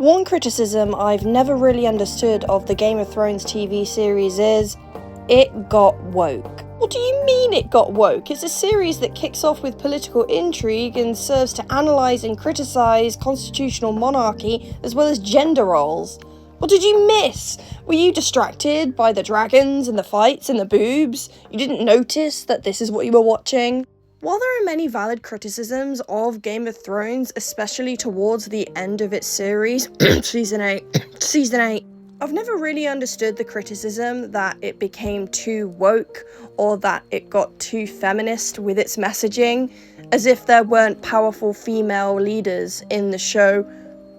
One criticism I've never really understood of the Game of Thrones TV series is it got woke. What do you mean it got woke? It's a series that kicks off with political intrigue and serves to analyse and criticise constitutional monarchy as well as gender roles. What did you miss? Were you distracted by the dragons and the fights and the boobs? You didn't notice that this is what you were watching? While there are many valid criticisms of Game of Thrones, especially towards the end of its series, season 8, I've never really understood the criticism that it became too woke or that it got too feminist with its messaging, as if there weren't powerful female leaders in the show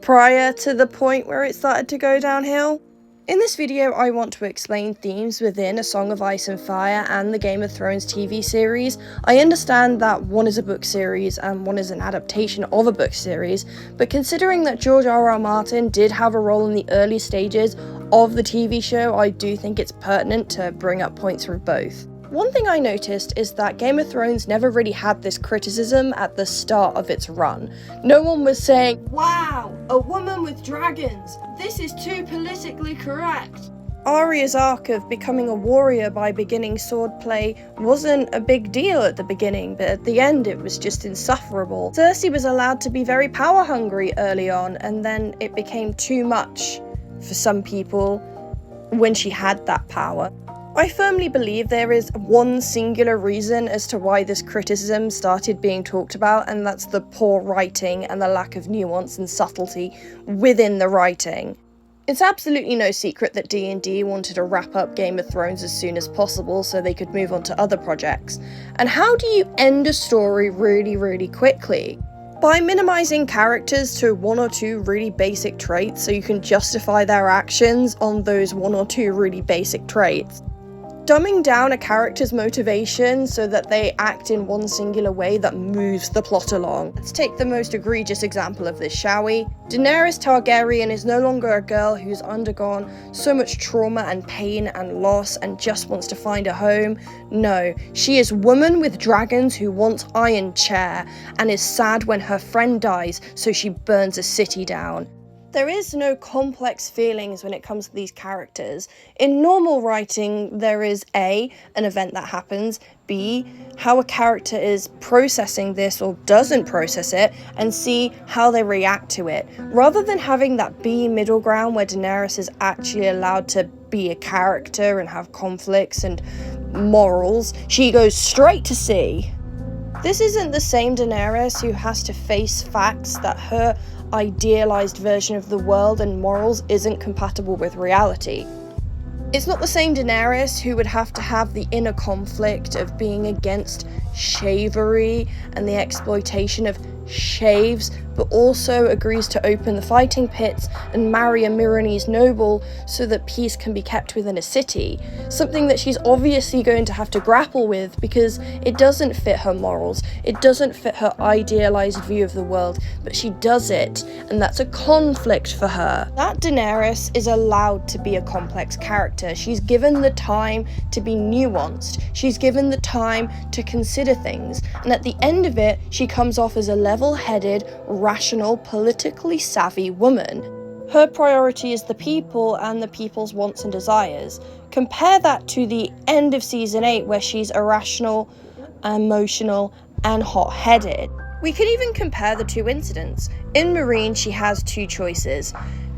prior to the point where it started to go downhill. In this video, I want to explain themes within A Song of Ice and Fire and the Game of Thrones TV series. I understand that one is a book series and one is an adaptation of a book series, but considering that George R.R. Martin did have a role in the early stages of the TV show, I do think it's pertinent to bring up points from both. One thing I noticed is that Game of Thrones never really had this criticism at the start of its run. No one was saying, "Wow, a woman with dragons, this is too politically correct." Arya's arc of becoming a warrior by beginning swordplay wasn't a big deal at the beginning, but at the end it was just insufferable. Cersei was allowed to be very power hungry early on, and then it became too much for some people when she had that power. I firmly believe there is one singular reason as to why this criticism started being talked about, and that's the poor writing and the lack of nuance and subtlety within the writing. It's absolutely no secret that D&D wanted to wrap up Game of Thrones as soon as possible so they could move on to other projects. And how do you end a story really quickly? By minimizing characters to one or two really basic traits so you can justify their actions on those one or two really basic traits. Dumbing down a character's motivation so that they act in one singular way that moves the plot along. Let's take the most egregious example of this, shall we? Daenerys Targaryen is no longer a girl who's undergone so much trauma and pain and loss and just wants to find a home. No, she is woman with dragons who wants Iron Chair and is sad when her friend dies, so she burns a city down. There is no complex feelings when it comes to these characters. In normal writing, there is A, an event that happens, B, how a character is processing this or doesn't process it, and C, how they react to it. Rather than having that B middle ground where Daenerys is actually allowed to be a character and have conflicts and morals, she goes straight to C. This isn't the same Daenerys who has to face facts that her idealized version of the world and morals isn't compatible with reality. It's not the same Daenerys who would have to have the inner conflict of being against shavery and the exploitation of shaves, but also agrees to open the fighting pits and marry a Myronese noble so that peace can be kept within a city. Something that she's obviously going to have to grapple with because it doesn't fit her morals, it doesn't fit her idealized view of the world, but she does it, and that's a conflict for her. That Daenerys is allowed to be a complex character. She's given the time to be nuanced, she's given the time to consider things, and at the end of it, she comes off as a level-headed, rational, politically savvy woman. Her priority is the people and the people's wants and desires. Compare that to the end of season 8 where she's irrational, emotional, and hot-headed. We could even compare the two incidents. In Meereen, she has two choices.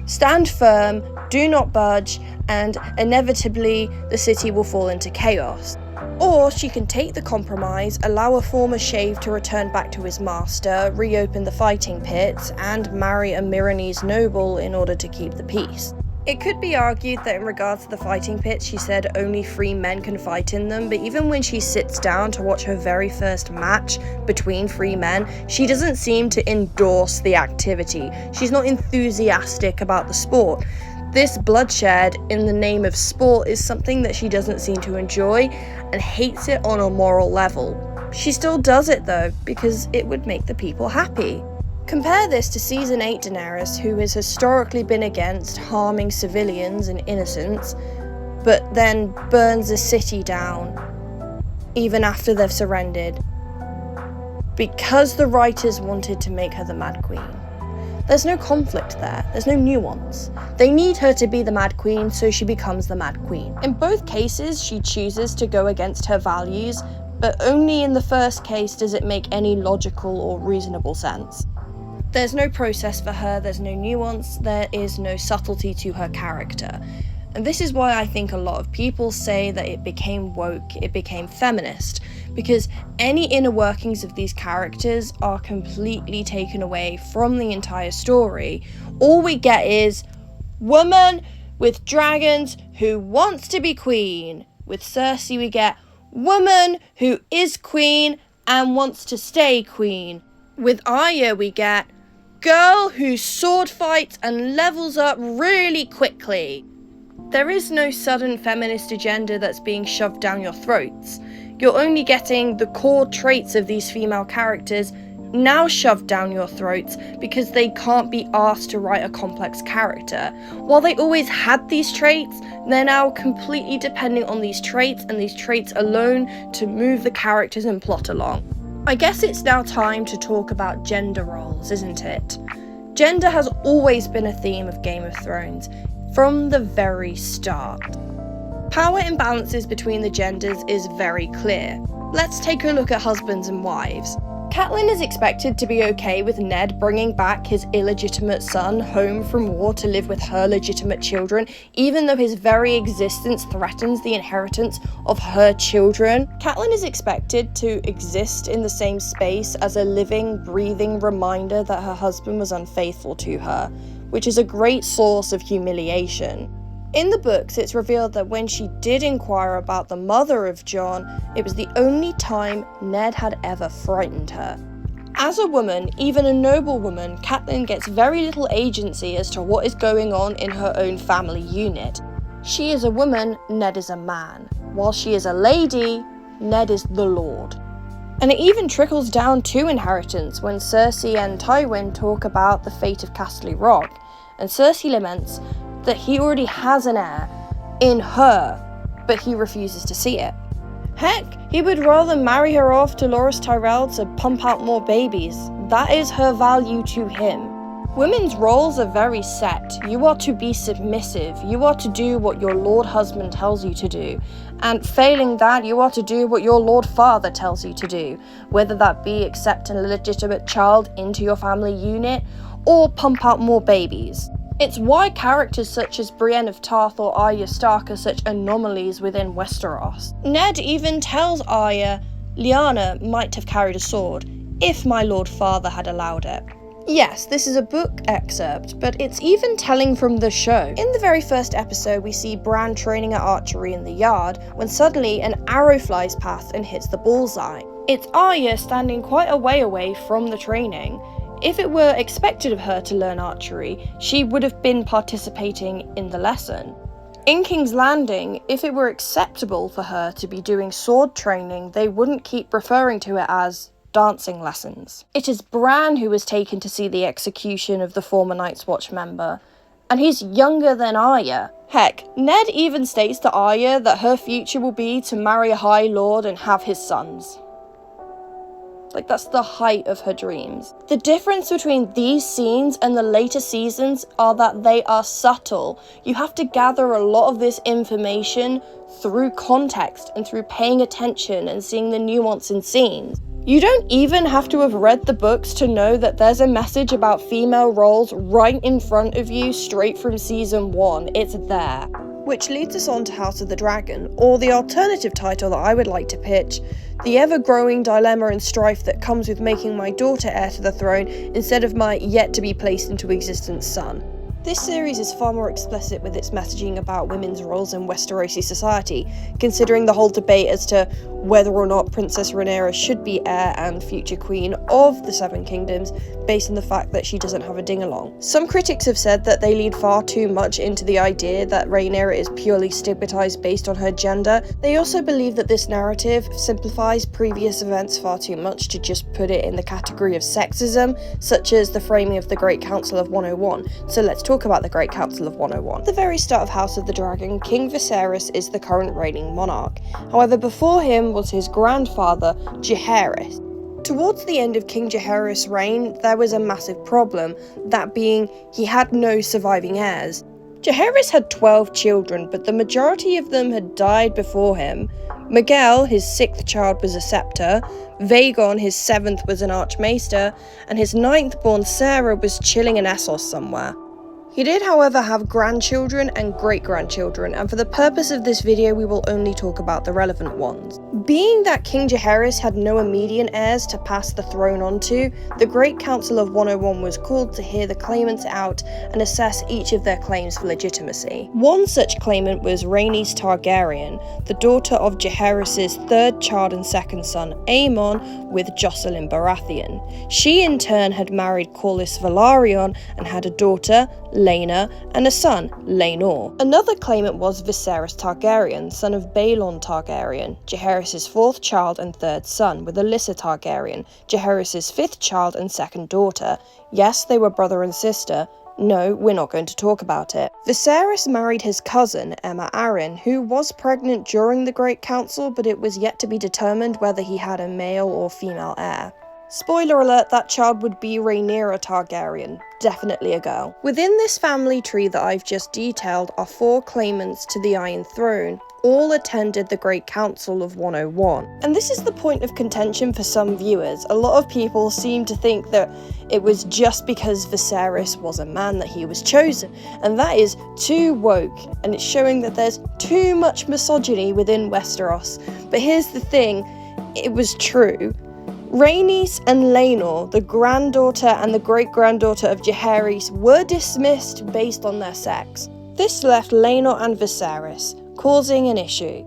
Stand firm, do not budge, and inevitably the city will fall into chaos. Or she can take the compromise, allow a former shave to return back to his master, reopen the fighting pits, and marry a Myronese noble in order to keep the peace. It could be argued that in regards to the fighting pits, she said only 3 men can fight in them, but even when she sits down to watch her very first match between 3 men, she doesn't seem to endorse the activity. She's not enthusiastic about the sport. This bloodshed in the name of sport is something that she doesn't seem to enjoy and hates it on a moral level. She still does it though, because it would make the people happy. Compare this to season 8 Daenerys, who has historically been against harming civilians and innocents, but then burns a city down, even after they've surrendered, because the writers wanted to make her the Mad Queen. There's no conflict there, there's no nuance. They need her to be the Mad Queen, so she becomes the Mad Queen. In both cases, she chooses to go against her values, but only in the first case does it make any logical or reasonable sense. There's no process for her, there's no nuance, there is no subtlety to her character. And this is why I think a lot of people say that it became woke, it became feminist, because any inner workings of these characters are completely taken away from the entire story. All we get is woman with dragons who wants to be queen. With Cersei we get woman who is queen and wants to stay queen. With Arya we get girl who sword fights and levels up really quickly. There is no sudden feminist agenda that's being shoved down your throats. You're only getting the core traits of these female characters now shoved down your throats because they can't be asked to write a complex character. While they always had these traits, they're now completely depending on these traits and these traits alone to move the characters and plot along. I guess it's now time to talk about gender roles, isn't it? Gender has always been a theme of Game of Thrones, from the very start. Power imbalances between the genders is very clear. Let's take a look at husbands and wives. Catelyn is expected to be okay with Ned bringing back his illegitimate son home from war to live with her legitimate children, even though his very existence threatens the inheritance of her children. Catelyn is expected to exist in the same space as a living, breathing reminder that her husband was unfaithful to her, which is a great source of humiliation. In the books, it's revealed that when she did inquire about the mother of Jon, it was the only time Ned had ever frightened her. As a woman, even a noble woman, Catelyn gets very little agency as to what is going on in her own family unit. She is a woman, Ned is a man. While she is a lady, Ned is the Lord. And it even trickles down to inheritance when Cersei and Tywin talk about the fate of Casterly Rock, and Cersei laments that he already has an heir in her, but he refuses to see it. Heck, he would rather marry her off to Loras Tyrell to pump out more babies. That is her value to him. Women's roles are very set. You are to be submissive. You are to do what your lord husband tells you to do. And failing that, you are to do what your lord father tells you to do. Whether that be accept an illegitimate child into your family unit, or pump out more babies. It's why characters such as Brienne of Tarth or Arya Stark are such anomalies within Westeros. Ned even tells Arya, Lyanna might have carried a sword, if my lord father had allowed it. Yes, this is a book excerpt, but it's even telling from the show. In the very first episode, we see Bran training at archery in the yard, when suddenly an arrow flies past and hits the bullseye. It's Arya standing quite a way away from the training. If it were expected of her to learn archery, she would have been participating in the lesson. In King's Landing, if it were acceptable for her to be doing sword training, they wouldn't keep referring to it as dancing lessons. It is Bran who was taken to see the execution of the former Night's Watch member, and he's younger than Arya. Heck, Ned even states to Arya that her future will be to marry a High Lord and have his sons. Like, that's the height of her dreams. The difference between these scenes and the later seasons are that they are subtle. You have to gather a lot of this information through context and through paying attention and seeing the nuance in scenes. You don't even have to have read the books to know that there's a message about female roles right in front of you straight from season 1. It's there. Which leads us on to House of the Dragon, or the alternative title that I would like to pitch, the ever-growing dilemma and strife that comes with making my daughter heir to the throne instead of my yet-to-be-placed-into-existence son. This series is far more explicit with its messaging about women's roles in Westerosi society, considering the whole debate as to whether or not Princess Rhaenyra should be heir and future queen of the Seven Kingdoms, based on the fact that she doesn't have a ding-along. Some critics have said that they lead far too much into the idea that Rhaenyra is purely stigmatized based on her gender. They also believe that this narrative simplifies previous events far too much to just put it in the category of sexism, such as the framing of the Great Council of 101. So let's talk about the Great Council of 101. At the very start of House of the Dragon, King Viserys is the current reigning monarch. However, before him was his grandfather, Jaehaerys. Towards the end of King Jaehaerys' reign, there was a massive problem, that being he had no surviving heirs. Jaehaerys had 12 children, but the majority of them had died before him. Miguel, his 6th child, was a scepter, Vaegon, his 7th, was an archmaester, and his 9th born Sarah was chilling in Essos somewhere. He did, however, have grandchildren and great-grandchildren, and for the purpose of this video we will only talk about the relevant ones. Being that King Jaehaerys had no immediate heirs to pass the throne onto, the Great Council of 101 was called to hear the claimants out and assess each of their claims for legitimacy. One such claimant was Rhaenys Targaryen, the daughter of Jaehaerys' 3rd child and 2nd son, Aemon, with Jocelyn Baratheon. She in turn had married Corlys Velaryon and had a daughter, Laena, and a son, Laenor. Another claimant was Viserys Targaryen, son of Baelon Targaryen, Jaehaerys' 4th child and 3rd son, with Alyssa Targaryen, Jaehaerys' 5th child and 2nd daughter. Yes, they were brother and sister. No, we're not going to talk about it. Viserys married his cousin, Aemma Arryn, who was pregnant during the Great Council, but it was yet to be determined whether he had a male or female heir. Spoiler alert, that child would be Rhaenyra Targaryen, definitely a girl. Within this family tree that I've just detailed are 4 claimants to the Iron Throne. All attended the Great Council of 101. And this is the point of contention for some viewers. A lot of people seem to think that it was just because Viserys was a man that he was chosen, and that is too woke, and it's showing that there's too much misogyny within Westeros. But here's the thing, it was true. Rhaenys and Laenor, the granddaughter and the great-granddaughter of Jaehaerys, were dismissed based on their sex. This left Laenor and Viserys, causing an issue.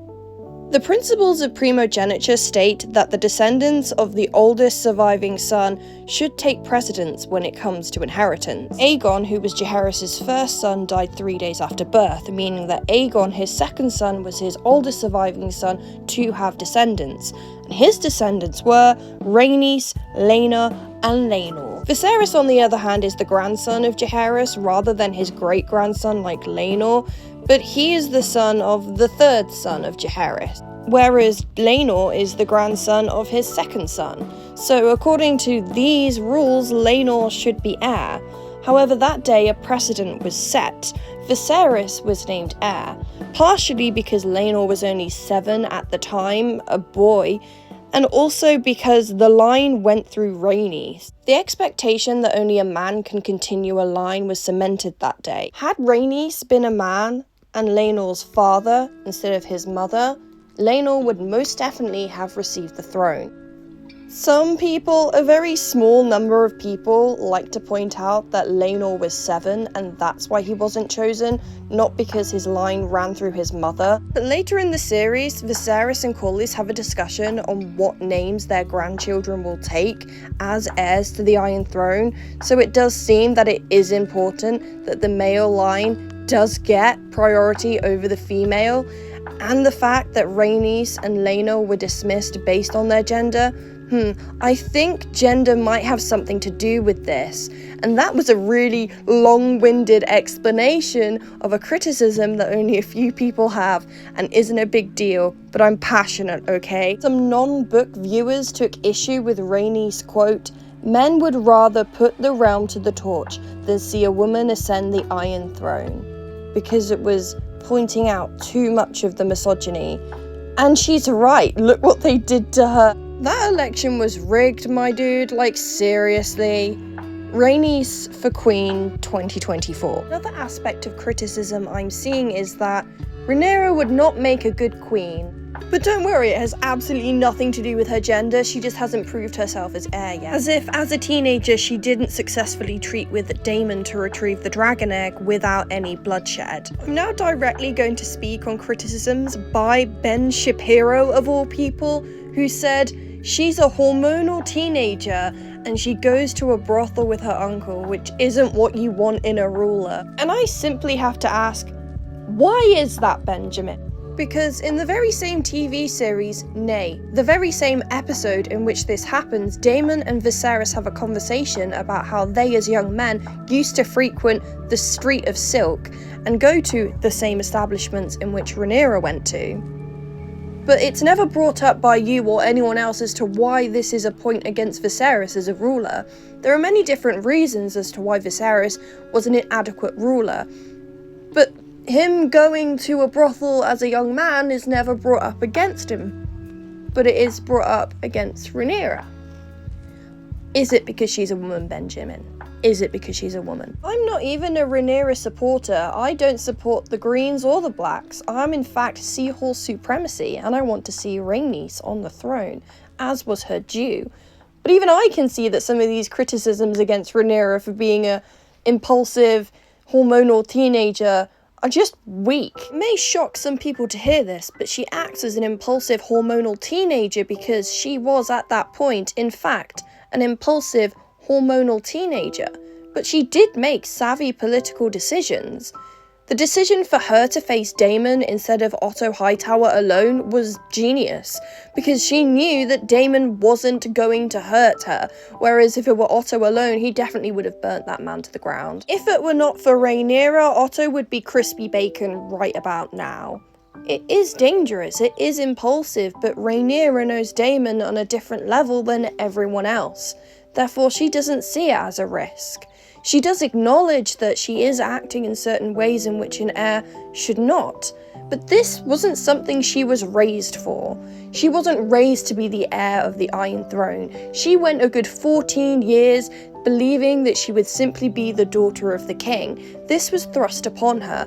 The principles of primogeniture state that the descendants of the oldest surviving son should take precedence when it comes to inheritance. Aegon, who was Jaehaerys' 1st son, died 3 days after birth, meaning that Aegon, his 2nd son, was his oldest surviving son to have descendants. And his descendants were Rhaenys, Laena, and Laenor. Viserys, on the other hand, is the grandson of Jaehaerys rather than his great-grandson like Laenor, but he is the son of the 3rd son of Jaehaerys, whereas Laenor is the grandson of his 2nd son. So according to these rules, Laenor should be heir. However, that day a precedent was set. Viserys was named heir, partially because Laenor was only 7 at the time, a boy, and also because the line went through Rhaenys. The expectation that only a man can continue a line was cemented that day. Had Rhaenys been a man and Laenor's father instead of his mother, Laenor would most definitely have received the throne. Some people, a very small number of people, like to point out that Laenor was 7 and that's why he wasn't chosen, not because his line ran through his mother. But later in the series, Viserys and Corlys have a discussion on what names their grandchildren will take as heirs to the Iron Throne, so it does seem that it is important that the male line does get priority over the female, and the fact that Rhaenys and Laenor were dismissed based on their gender, I think gender might have something to do with this, and that was a really long-winded explanation of a criticism that only a few people have and isn't a big deal, but I'm passionate, okay? Some non-book viewers took issue with Rhaenys' quote, "Men would rather put the realm to the torch than see a woman ascend the Iron Throne," because it was pointing out too much of the misogyny. And she's right, look what they did to her. That election was rigged, my dude, like seriously. Rhaenys for Queen 2024. Another aspect of criticism I'm seeing is that Rhaenyra would not make a good queen. But don't worry, it has absolutely nothing to do with her gender, she just hasn't proved herself as heir yet. As if, as a teenager, she didn't successfully treat with Daemon to retrieve the dragon egg without any bloodshed. I'm now directly going to speak on criticisms by Ben Shapiro, of all people, who said, "She's a hormonal teenager, and she goes to a brothel with her uncle, which isn't what you want in a ruler." And I simply have to ask, why is that, Benjamin? Because in the very same TV series, nay, the very same episode in which this happens, Daemon and Viserys have a conversation about how they as young men used to frequent the Street of Silk and go to the same establishments in which Rhaenyra went to. But it's never brought up by you or anyone else as to why this is a point against Viserys as a ruler. There are many different reasons as to why Viserys was an inadequate ruler, but him going to a brothel as a young man is never brought up against him. But it is brought up against Rhaenyra. Is it because she's a woman, Benjamin? Is it because she's a woman? I'm not even a Rhaenyra supporter. I don't support the Greens or the Blacks. I'm in fact Seahorse supremacy, and I want to see Rhaenys on the throne, as was her due. But even I can see that some of these criticisms against Rhaenyra for being a impulsive, hormonal teenager are just weak. It may shock some people to hear this, but she acts as an impulsive, hormonal teenager because she was at that point, in fact, an impulsive, hormonal teenager, but she did make savvy political decisions. The decision for her to face Daemon instead of Otto Hightower alone was genius, because she knew that Daemon wasn't going to hurt her, whereas if it were Otto alone, he definitely would have burnt that man to the ground. If it were not for Rhaenyra, Otto would be crispy bacon right about now. It is dangerous, it is impulsive, but Rhaenyra knows Daemon on a different level than everyone else. Therefore, she doesn't see it as a risk. She does acknowledge that she is acting in certain ways in which an heir should not, but this wasn't something she was raised for. She wasn't raised to be the heir of the Iron Throne. She went a good 14 years believing that she would simply be the daughter of the king. This was thrust upon her.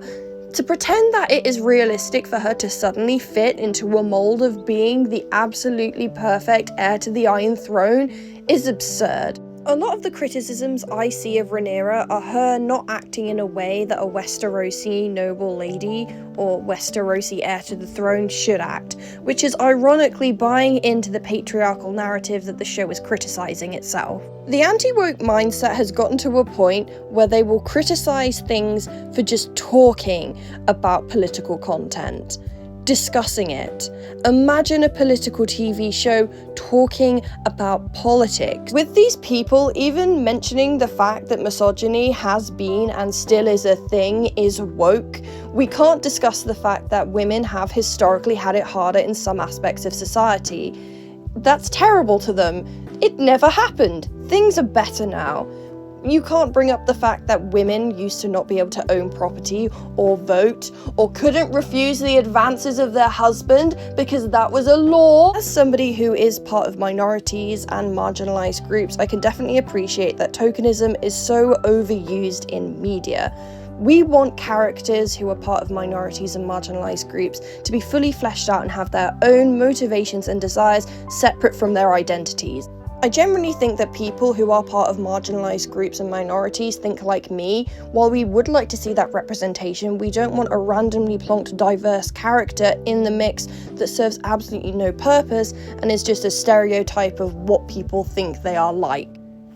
To pretend that it is realistic for her to suddenly fit into a mold of being the absolutely perfect heir to the Iron Throne is absurd. A lot of the criticisms I see of Rhaenyra are her not acting in a way that a Westerosi noble lady or Westerosi heir to the throne should act, which is ironically buying into the patriarchal narrative that the show is criticising itself. The anti-woke mindset has gotten to a point where they will criticise things for just talking about political content. Discussing it. Imagine a political TV show talking about politics. With these people, even mentioning the fact that misogyny has been and still is a thing is woke. We can't discuss the fact that women have historically had it harder in some aspects of society. That's terrible to them. It never happened. Things are better now. You can't bring up the fact that women used to not be able to own property or vote or couldn't refuse the advances of their husband because that was a law. As somebody who is part of minorities and marginalized groups, I can definitely appreciate that tokenism is so overused in media. We want characters who are part of minorities and marginalized groups to be fully fleshed out and have their own motivations and desires separate from their identities. I generally think that people who are part of marginalised groups and minorities think like me. While we would like to see that representation, we don't want a randomly plonked diverse character in the mix that serves absolutely no purpose and is just a stereotype of what people think they are like.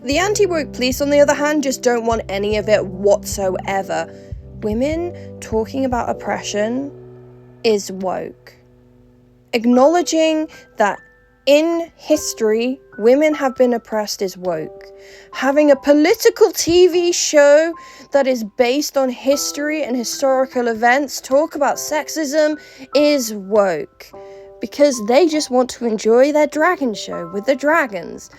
The anti-woke police, on the other hand, just don't want any of it whatsoever. Women talking about oppression is woke. Acknowledging that in history, women have been oppressed is woke. Having a political TV show that is based on history and historical events talk about sexism is woke. Because they just want to enjoy their dragon show with the dragons.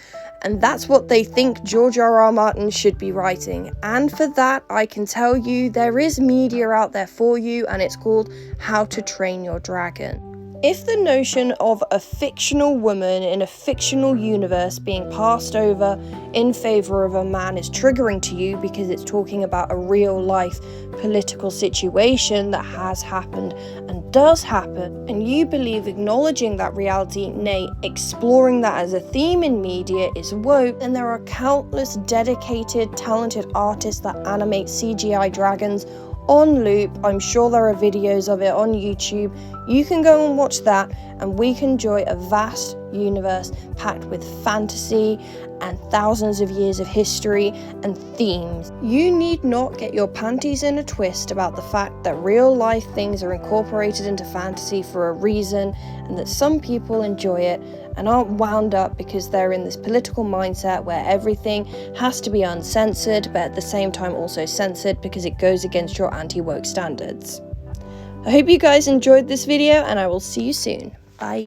And that's what they think George R.R. Martin should be writing. And for that, I can tell you there is media out there for you, and it's called How to Train Your Dragon. If the notion of a fictional woman in a fictional universe being passed over in favour of a man is triggering to you because it's talking about a real life political situation that has happened and does happen, and you believe acknowledging that reality, nay, exploring that as a theme in media is woke, then there are countless dedicated, talented artists that animate CGI dragons on loop. I'm sure there are videos of it on YouTube. You can go and watch that, and we can enjoy a vast universe packed with fantasy and thousands of years of history and themes. You need not get your panties in a twist about the fact that real life things are incorporated into fantasy for a reason, and that some people enjoy it and aren't wound up because they're in this political mindset where everything has to be uncensored, but at the same time also censored because it goes against your anti-woke standards. I hope you guys enjoyed this video, and I will see you soon. Bye.